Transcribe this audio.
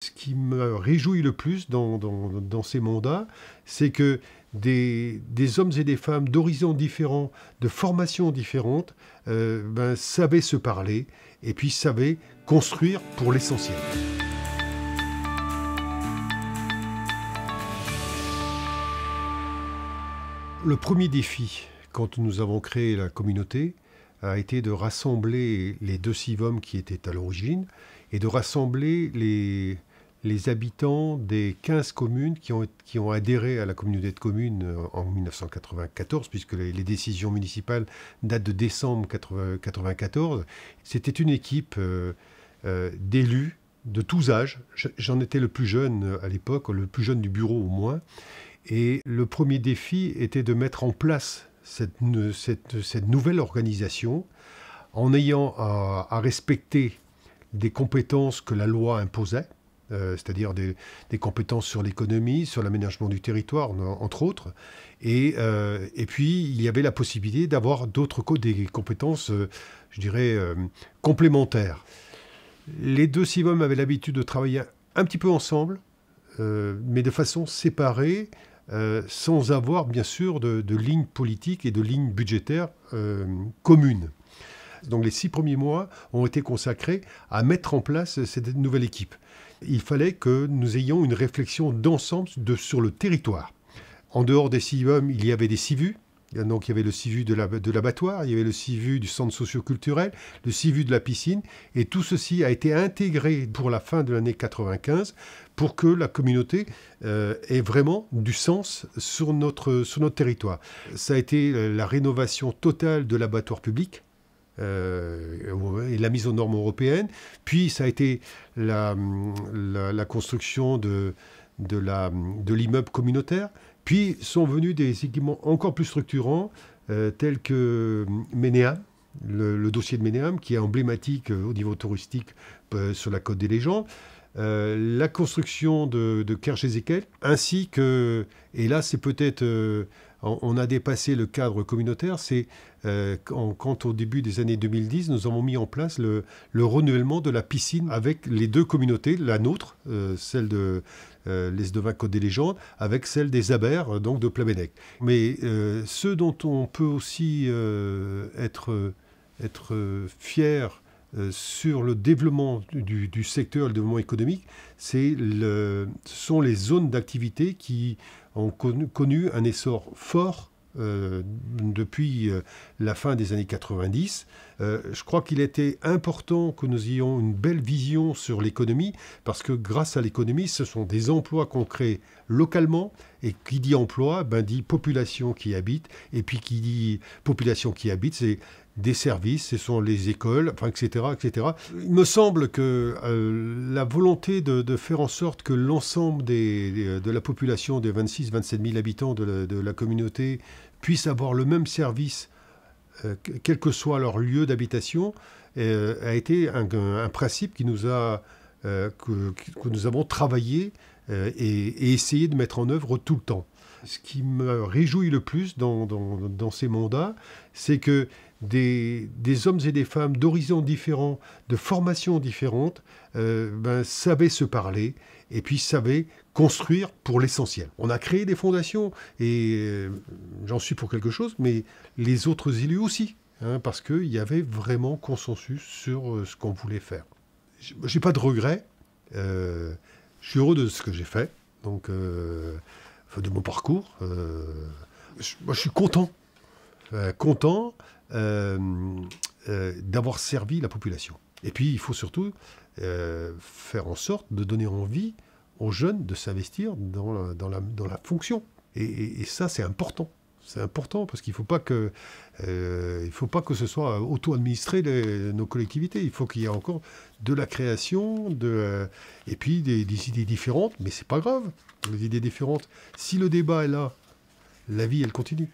Ce qui me réjouit le plus dans ces mandats, c'est que des hommes et des femmes d'horizons différents, de formations différentes, savaient se parler et puis savaient construire pour l'essentiel. Le premier défi, quand nous avons créé la communauté, a été de rassembler les deux civismes qui étaient à l'origine et de rassembler les habitants des 15 communes qui ont adhéré à la communauté de communes en 1994, puisque les décisions municipales datent de décembre 1994. C'était une équipe d'élus de tous âges. J'en étais le plus jeune à l'époque, le plus jeune du bureau au moins. Et le premier défi était de mettre en place cette nouvelle organisation en ayant à respecter des compétences que la loi imposait, c'est-à-dire des compétences sur l'économie, sur l'aménagement du territoire, entre autres. Et puis, il y avait la possibilité d'avoir des compétences, je dirais, complémentaires. Les deux civismes avaient l'habitude de travailler un petit peu ensemble, mais de façon séparée, sans avoir, bien sûr, de ligne politique et de ligne budgétaire commune. Donc les 6 premiers mois ont été consacrés à mettre en place cette nouvelle équipe. Il fallait que nous ayons une réflexion d'ensemble sur le territoire. En dehors des civismes, il y avait des CIVU. Donc il y avait le CIVU de l'abattoir, il y avait le CIVU du centre socio-culturel, le CIVU de la piscine. Et tout ceci a été intégré pour la fin de l'année 95 pour que la communauté ait vraiment du sens sur notre territoire. Ça a été la rénovation totale de l'abattoir public. Et la mise aux normes européennes. Puis ça a été la construction de l'immeuble communautaire. Puis sont venus des équipements encore plus structurants, tels que Ménéam, le dossier de Ménéam, qui est emblématique au niveau touristique sur la Côte des Légendes. La construction de Kerch-Ezekiel, ainsi que, et là c'est peut-être, on a dépassé le cadre communautaire, c'est quand au début des années 2010, nous avons mis en place le renouvellement de la piscine avec les deux communautés, la nôtre, celle de l'Esdevin-Côte des Légendes, avec celle des Abers, donc de Plabennec. Mais ce dont on peut aussi être fier sur le développement du secteur, le développement économique, ce sont les zones d'activité qui ont connu un essor fort depuis la fin des années 90. Je crois qu'il était important que nous ayons une belle vision sur l'économie, parce que grâce à l'économie, ce sont des emplois qu'on crée localement, et qui dit emploi, dit population qui habite, et puis qui dit population qui habite, c'est des services, ce sont les écoles, etc., etc. Il me semble que la volonté de faire en sorte que l'ensemble de la population des 26-27 000 habitants de la communauté puisse avoir le même service, quel que soit leur lieu d'habitation, a été un principe que nous avons travaillé et essayé de mettre en œuvre tout le temps. Ce qui me réjouit le plus dans ces mandats, c'est que des hommes et des femmes d'horizons différents, de formations différentes, savaient se parler et puis savaient construire pour l'essentiel. On a créé des fondations et j'en suis pour quelque chose, mais les autres élus aussi, parce qu'il y avait vraiment consensus sur ce qu'on voulait faire. Je n'ai pas de regrets, je suis heureux de ce que j'ai fait, donc de mon parcours. Moi, je suis content d'avoir servi la population. Et puis, il faut surtout faire en sorte de donner envie aux jeunes de s'investir dans la fonction. Et ça, c'est important. C'est important parce qu'il ne faut pas que ce soit auto-administré nos collectivités. Il faut qu'il y ait encore de la création, et puis des idées différentes. Mais ce n'est pas grave, les idées différentes. Si le débat est là, la vie, elle continue.